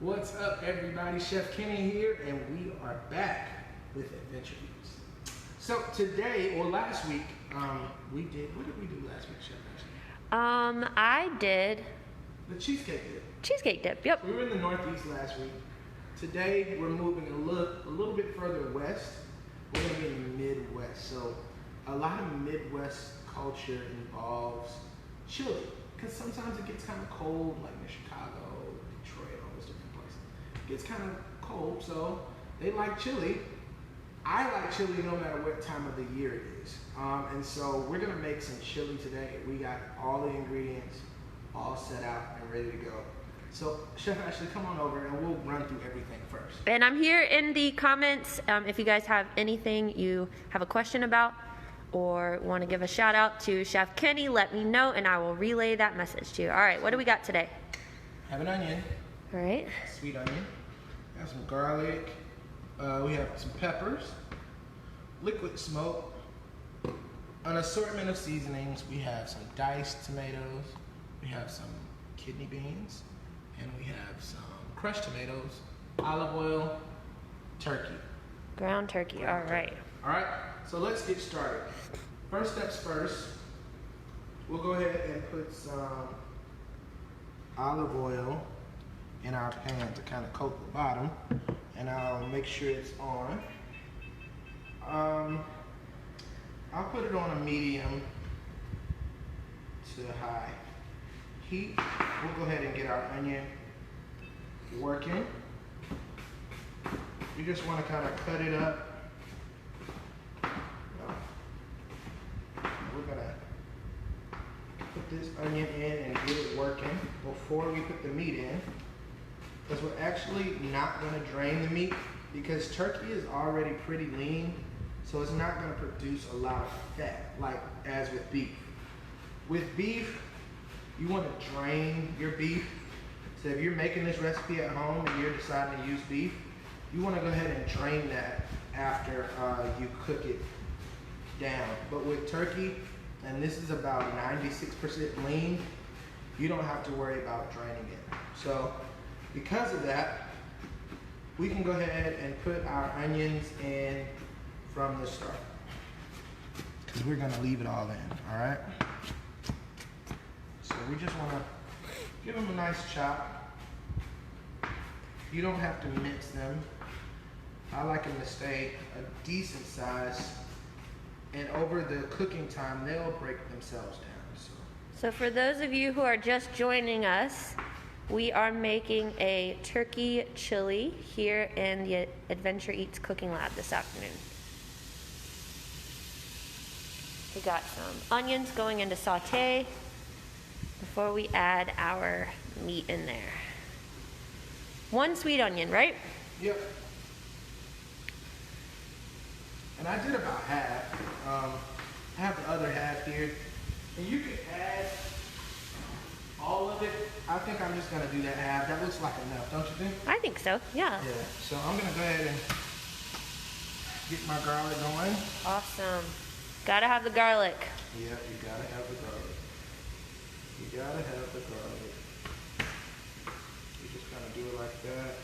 What's up, everybody? Chef Kenny here, and we are back with Adventure Eats. So today, or last week, what did we do last week, Chef? I did The cheesecake dip. cheesecake dip. Yep. We were in the Northeast last week. Today, we're moving a little bit further west. We're going to be in the Midwest. So a lot of Midwest culture involves chili, because sometimes it gets kind of cold, like in Chicago, Detroit, all those different places. It gets kind of cold, so they like chili. I like chili no matter what time of the year it is. And so we're gonna make some chili today. We got all the ingredients all set out and ready to go. So Chef Ashley, come on over and we'll run through everything first. And I'm here in the comments. If you guys have anything you have a question about or want to give a shout out to Chef Kenny, let me know and I will relay that message to you. All right, what do we got today? Have an onion. All right. Sweet onion. We have some garlic. We have some peppers, liquid smoke, an assortment of seasonings. We have some diced tomatoes. We have some kidney beans. And we have some crushed tomatoes, olive oil, turkey. Ground turkey. All right. All right, so let's get started. First steps first, we'll go ahead and put some olive oil in our pan to kind of coat the bottom, and I'll make sure it's on. I'll put it on a medium to high heat. We'll go ahead and get our onion working. You just want to kind of cut it up. We're gonna put this onion in and get it working before we put the meat in, because we're actually not going to drain the meat, because turkey is already pretty lean, so it's not going to produce a lot of fat like as with beef. With beef, you want to drain your beef. So if you're making this recipe at home and you're deciding to use beef, you want to go ahead and drain that after you cook it down. But with turkey, and this is about 96% lean, you don't have to worry about draining it. So because of that, we can go ahead and put our onions in from the start, because we're going to leave it all in, all right? So we just want to give them a nice chop. You don't have to mince them. I like them to stay a decent size, and over the cooking time, they'll break themselves down. So for those of you who are just joining us, we are making a turkey chili here in the Adventure Eats cooking lab this afternoon. We got some onions going into saute before we add our meat in there. One sweet onion, right? Yep. And I did about half. I have the other half here. And you can add all of it. I think I'm just gonna do that half. That looks like enough, don't you think? I think so, yeah. Yeah, so I'm gonna go ahead and get my garlic going. Awesome. Gotta have the garlic. Yep, you gotta have the garlic. You gotta have the garlic. You just kind of do it like that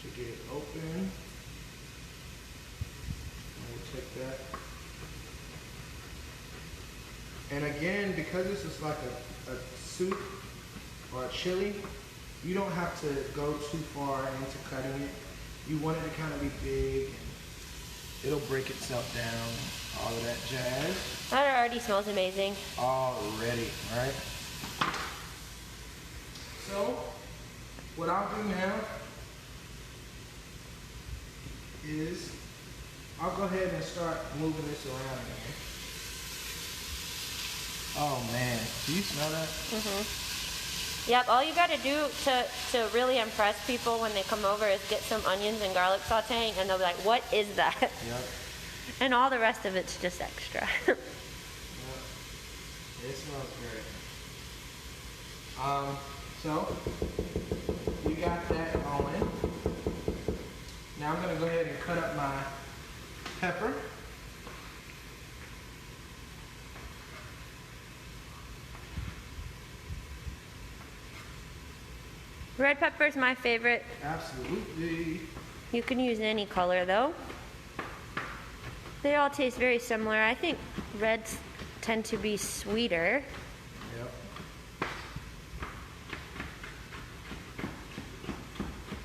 to get it open. And we'll take that. And again, because this is like a soup or a chili, you don't have to go too far into cutting it. You want it to kind of be big, and it'll break itself down, all of that jazz. That already smells amazing. Already, right? So, what I'll do now is I'll go ahead and start moving this around again. Oh man, do you smell that? Mm-hmm. Yep, all you gotta do to really impress people when they come over is get some onions and garlic sauteing, and they'll be like, what is that? Yep. And all the rest of it's just extra. Yep. It smells great. So, we got that going. Now I'm gonna go ahead and cut up my pepper. Red pepper's my favorite. Absolutely. You can use any color though. They all taste very similar. I think reds tend to be sweeter. Yep.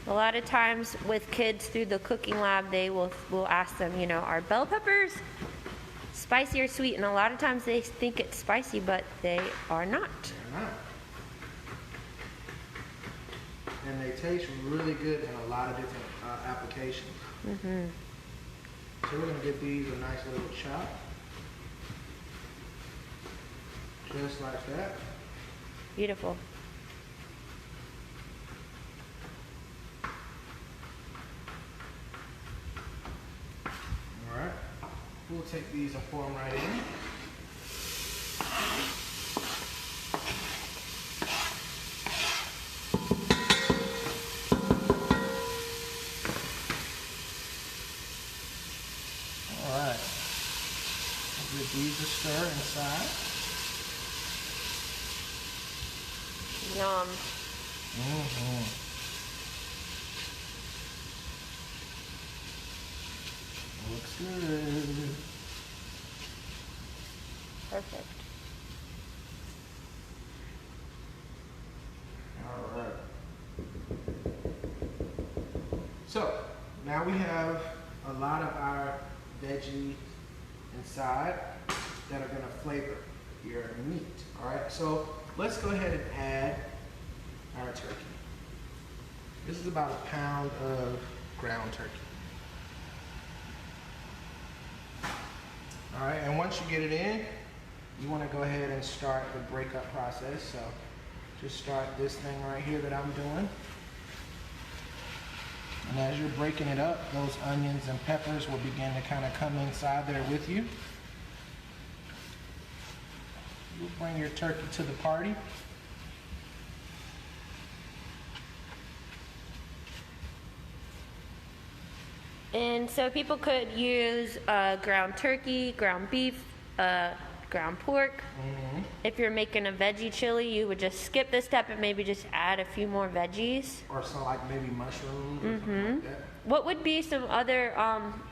A lot of times with kids through the cooking lab, they will ask them, you know, are bell peppers spicy or sweet? And a lot of times they think it's spicy, but they are not. They're not. And they taste really good in a lot of different applications. Mm-hmm. So we're going to give these a nice little chop. Just like that. Beautiful. Alright. We'll take these and pour them right in. Alright. Give these a stir inside. Yum. Mm-hmm. Looks good. Perfect. All right. So now we have a lot of our veggies inside that are going to flavor your meat. All right. So let's go ahead and add our turkey. This is about a pound of ground turkey. All right, and once you get it in, you want to go ahead and start the breakup process. So just start this thing right here that I'm doing. And as you're breaking it up, those onions and peppers will begin to kind of come inside there with you. You'll bring your turkey to the party. And so people could use ground turkey, ground beef, ground pork. Mm-hmm. If you're making a veggie chili, you would just skip this step and maybe just add a few more veggies. Or some like maybe mushrooms or something like that. What would be some other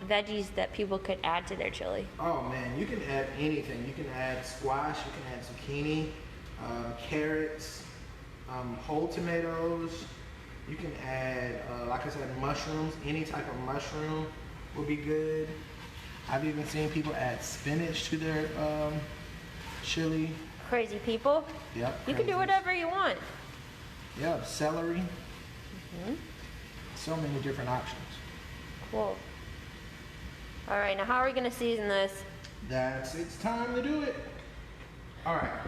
veggies that people could add to their chili? Oh man, you can add anything. You can add squash, you can add zucchini, carrots, whole tomatoes. You can add, like I said, mushrooms. Any type of mushroom will be good. I've even seen people add spinach to their chili. Crazy people. Yep. You can do crazy. whatever you want. Yep, celery. So many different options. Cool. All right, now how are we going to season this? It's time to do it. All right.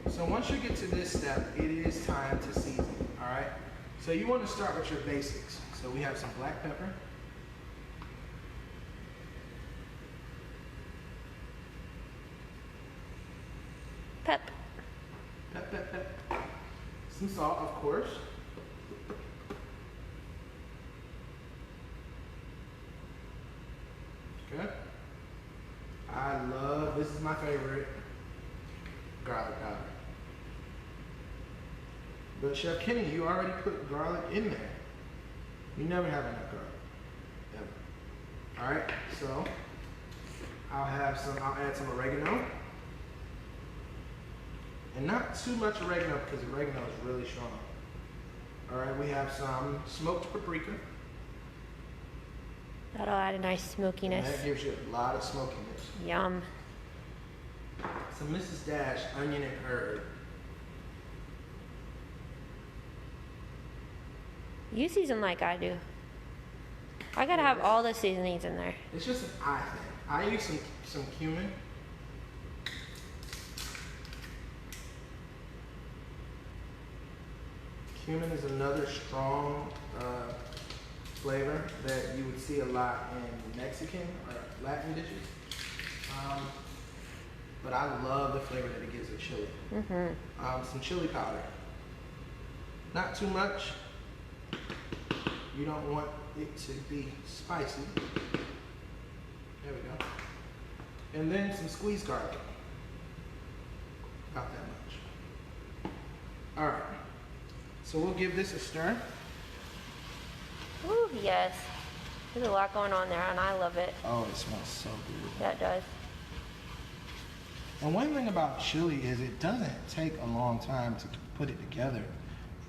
So once you get to this step, it is time to season. All right. So you want to start with your basics. So we have some black pepper. Pep. Pep, pep, pep. Some salt, of course. Okay. I love, this is my favorite, garlic powder. But Chef Kenny, you already put garlic in there. You never have enough garlic, ever. All right, so I'll add some oregano. And not too much oregano because oregano is really strong. All right, we have some smoked paprika. That'll add a nice smokiness. And that gives you a lot of smokiness. Yum. Some Mrs. Dash onion and herb. You season like I do. I gotta have all the seasonings in there. It's just an eye thing. I use some cumin. Cumin is another strong flavor that you would see a lot in Mexican or Latin dishes. But I love the flavor that it gives a chili. Some chili powder. Not too much. You don't want it to be spicy. There we go. And then some squeezed garlic. About that much. All right. So we'll give this a stir. Ooh, yes. There's a lot going on there, and I love it. Oh, it smells so good. Yeah, it does. And one thing about chili is it doesn't take a long time to put it together.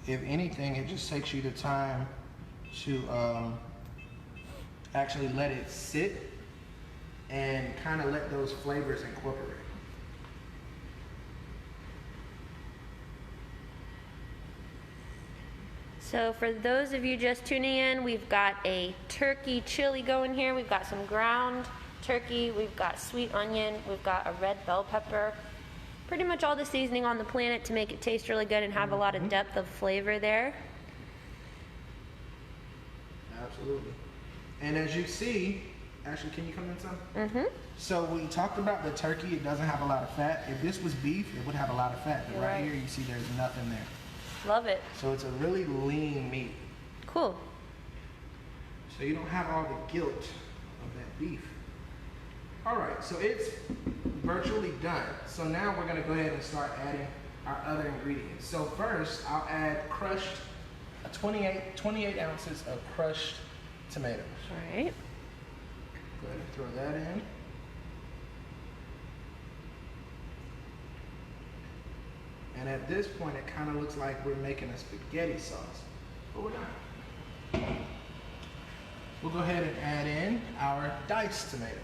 If anything, it just takes you the time to actually let it sit and kind of let those flavors incorporate. So for those of you just tuning in, we've got a turkey chili going here. We've got some ground turkey, we've got sweet onion, we've got a red bell pepper. Pretty much all the seasoning on the planet to make it taste really good and have a lot of depth of flavor there. Absolutely. And as you see, Ashley, can you come in some? Mm-hmm. So we talked about the turkey, it doesn't have a lot of fat. If this was beef, it would have a lot of fat. But right here, you see there's nothing there. Love it. So it's a really lean meat. Cool. So you don't have all the guilt of that beef. All right, so it's virtually done. So now we're gonna go ahead and start adding our other ingredients. So first, I'll add crushed, 28 ounces of crushed tomatoes. All right. Go ahead and throw that in. And at this point, it kind of looks like we're making a spaghetti sauce, but we're not. We'll go ahead and add in our diced tomatoes.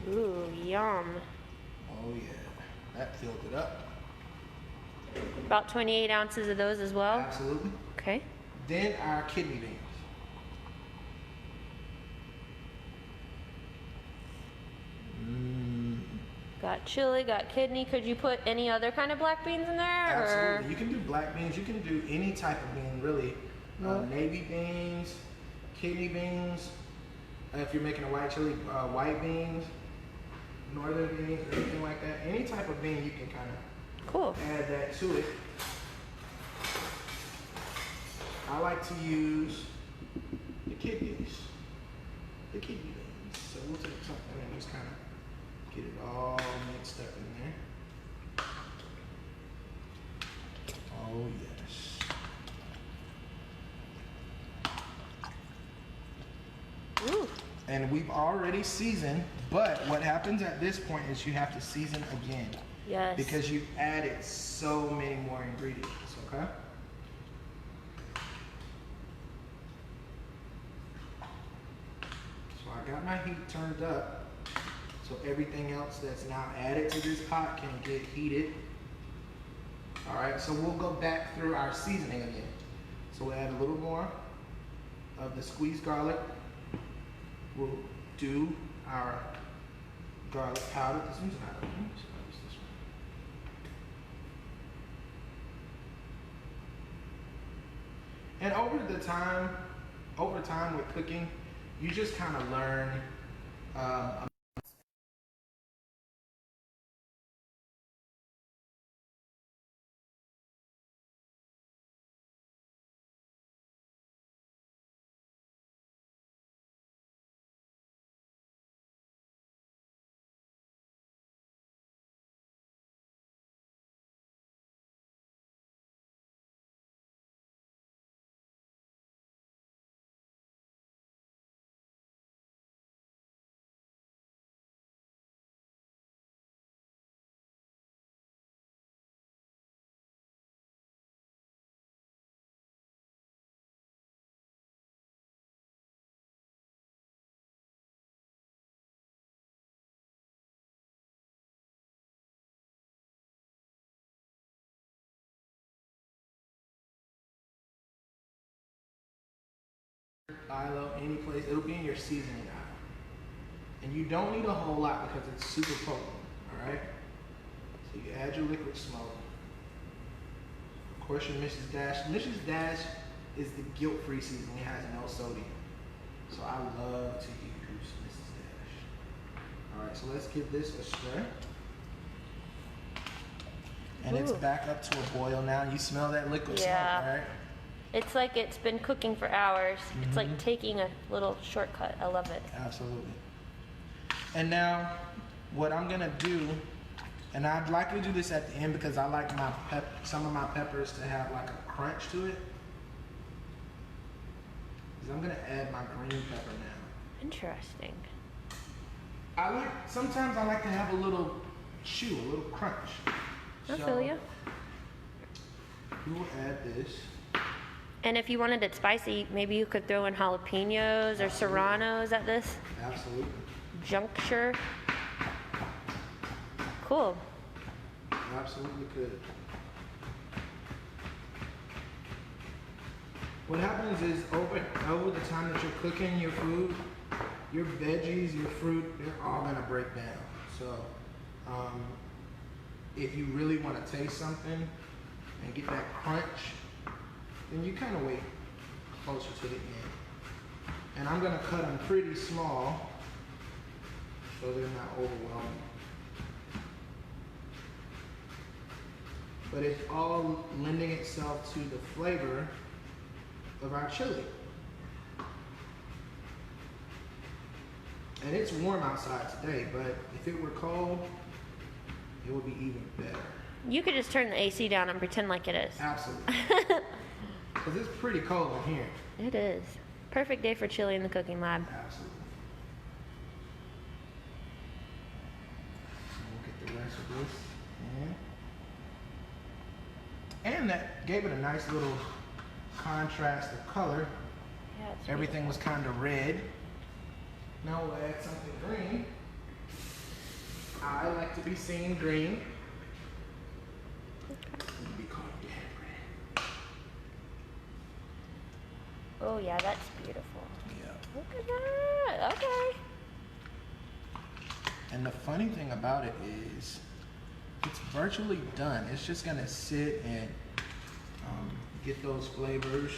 Ooh, yum. Oh yeah, that filled it up. About 28 ounces of those as well? Absolutely. Okay. Then our kidney beans. Got chili, got kidney. Could you put any other kind of black beans in there? Absolutely. Or? You can do black beans. You can do any type of bean, really. Navy beans, kidney beans. If you're making a white chili, white beans, northern beans, anything like that. Any type of bean, you can kind of add that to it. I like to use the kidneys, the kidney beans. So we'll take something and just kind of get it all mixed up in there. Oh yes. Ooh. And we've already seasoned, but what happens at this point is you have to season again. Yes. Because you've added so many more ingredients, okay? So I got my heat turned up so everything else that's now added to this pot can get heated. All right, so we'll go back through our seasoning again. So we'll add a little more of the squeezed garlic. We'll do our garlic powder. This one's not open, so I'll use this one. And over time with cooking, you just kind of learn aisle, any place, it'll be in your seasoning aisle. And you don't need a whole lot because it's super potent, all right? So you add your liquid smoke. Of course, your Mrs. Dash. Mrs. Dash is the guilt-free seasoning. It has no sodium. So I love to use Mrs. Dash. All right, so let's give this a stir. And it's back up to a boil now. You smell that liquid smoke, right? It's like it's been cooking for hours. It's like taking a little shortcut. I love it. Absolutely. And now, what I'm gonna do And I'd likely do this at the end because I like my some of my peppers to have like a crunch to it. Because I'm gonna add my green pepper now. Interesting. Sometimes I like to have a little chew, a little crunch. I feel you. We will add this. And if you wanted it spicy, maybe you could throw in jalapenos or serranos at this Absolutely. juncture. Cool. Absolutely could. What happens is over the time that you're cooking your food, your veggies, your fruit, they're all gonna break down. So, if you really want to taste something and get that crunch, then you kind of wait closer to the end. And I'm gonna cut them pretty small so they're not overwhelming. But it's all lending itself to the flavor of our chili. And it's warm outside today, but if it were cold, it would be even better. You could just turn the AC down and pretend like it is. Absolutely. Because it's pretty cold in here. It is. Perfect day for chili in the cooking lab. Absolutely. So we'll get the rest of this in. And that gave it a nice little contrast of color. Yeah, it's Everything was kind of red. Now we'll add something green. I like to be seen green. It'll be called dead red. Oh yeah, that's beautiful. Yeah. Look at that. Okay. And the funny thing about it is, it's virtually done. It's just gonna sit and get those flavors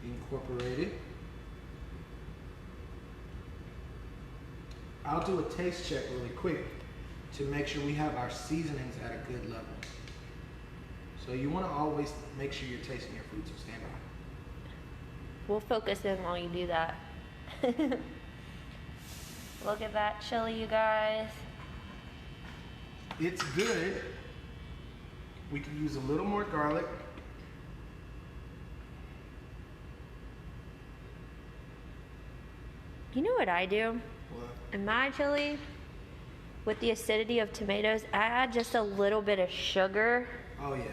incorporated. I'll do a taste check really quick to make sure we have our seasonings at a good level. So you want to always make sure you're tasting your food, so stand by. We'll focus in while you do that. Look at that chili, you guys. It's good. We can use a little more garlic. You know what I do? What? In my chili, with the acidity of tomatoes, I add just a little bit of sugar. Oh yeah.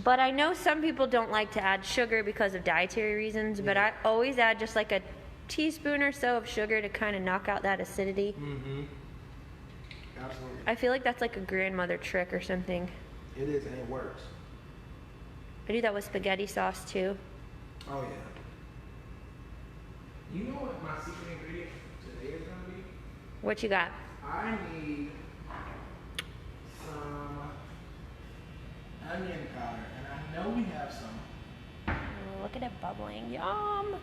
But I know some people don't like to add sugar because of dietary reasons, but I always add just like a teaspoon or so of sugar to kind of knock out that acidity. Mm-hmm. Absolutely. I feel like that's like a grandmother trick or something. It is, and it works. I do that with spaghetti sauce too. Oh yeah. You know what my secret ingredient today is gonna be? What you got? I need some onion powder, and I know we have some. Oh, look at it bubbling. Yum!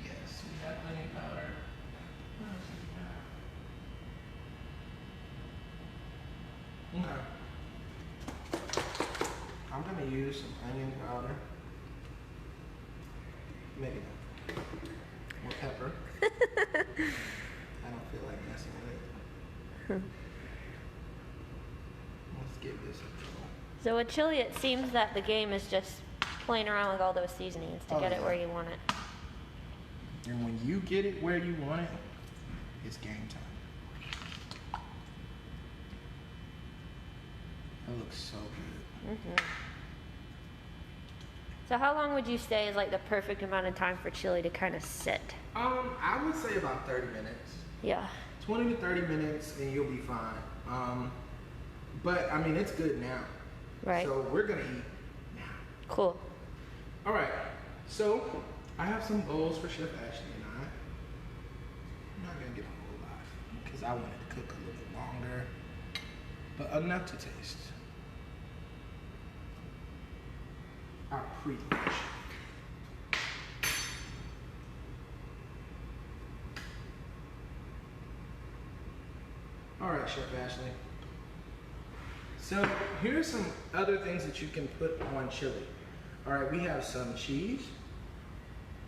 Yes, we have onion powder. What else do we have? Okay. I'm gonna use some onion powder. Maybe not. More pepper. I don't feel like messing with it. Let's give this a go. So with chili, it seems that the game is just playing around with all those seasonings to get it where you want it. And when you get it where you want it, it's game time. That looks so good. Mm-hmm. So how long would you say is like the perfect amount of time for chili to kind of sit? I would say about 30 minutes. Yeah. 20 to 30 minutes and you'll be fine. But I mean, it's good now. Right. So we're gonna eat now. Cool. All right. So I have some bowls for Chef Ashley and I. I'm not gonna get a whole lot because I wanted to cook a little bit longer, but enough to taste. Our pre-dish. All right, Chef Ashley. So here's some other things that you can put on chili. All right, we have some cheese.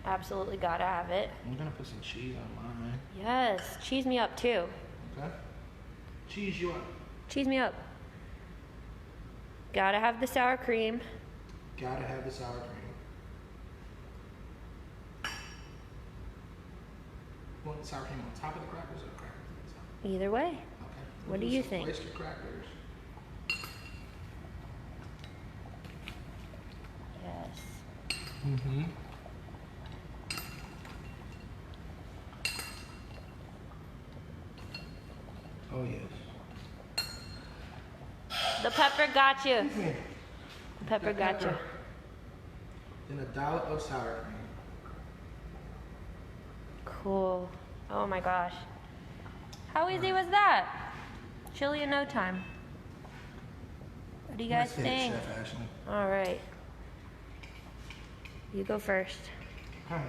Absolutely gotta have it. I'm gonna put some cheese on mine. Yes, cheese me up too. Okay. Cheese you up. Cheese me up. Gotta have the sour cream. Gotta have the sour cream. You want the sour cream on top of the crackers or the crackers on top? Either way. Okay. What do you think? Oyster crackers. Yes. Mm-hmm. Oh yes. The pepper got you. Excuse me. The pepper got you. Then a dollop of sour cream. Cool. Oh my gosh. How easy was that? Chili in no time. What do you guys Let's hit it, think? Chef Ashley. All right. You go first. Hi.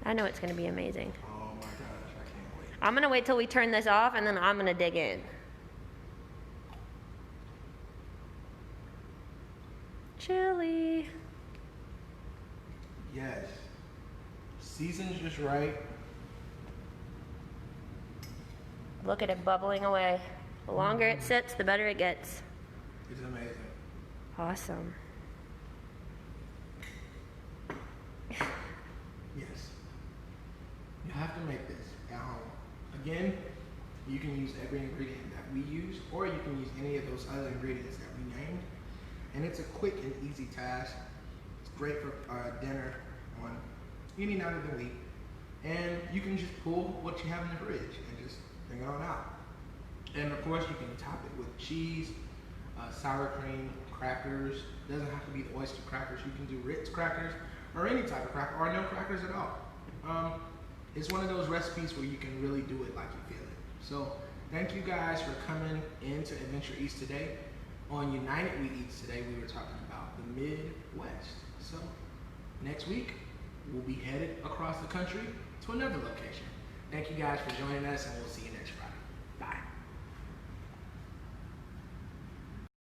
I know it's going to be amazing. Oh my gosh, I can't wait. I'm going to wait till we turn this off and then I'm going to dig in. Chili. Yes. Season's just right. Look at it bubbling away. The longer it sits, the better it gets. It's amazing. Awesome. Yes. You have to make this at home. Again, you can use every ingredient that we use, or you can use any of those other ingredients that we named. And it's a quick and easy task. It's great for dinner on any night of the week. And you can just pull what you have in the fridge and just bring it on out. And of course, you can top it with cheese, sour cream, crackers. It doesn't have to be the oyster crackers. You can do Ritz crackers or any type of cracker, or no crackers at all. It's one of those recipes where you can really do it like you feel it. So thank you guys for coming into Adventure East today. On United We Eats today, we were talking about the Midwest. So next week, we'll be headed across the country to another location. Thank you guys for joining us, and we'll see you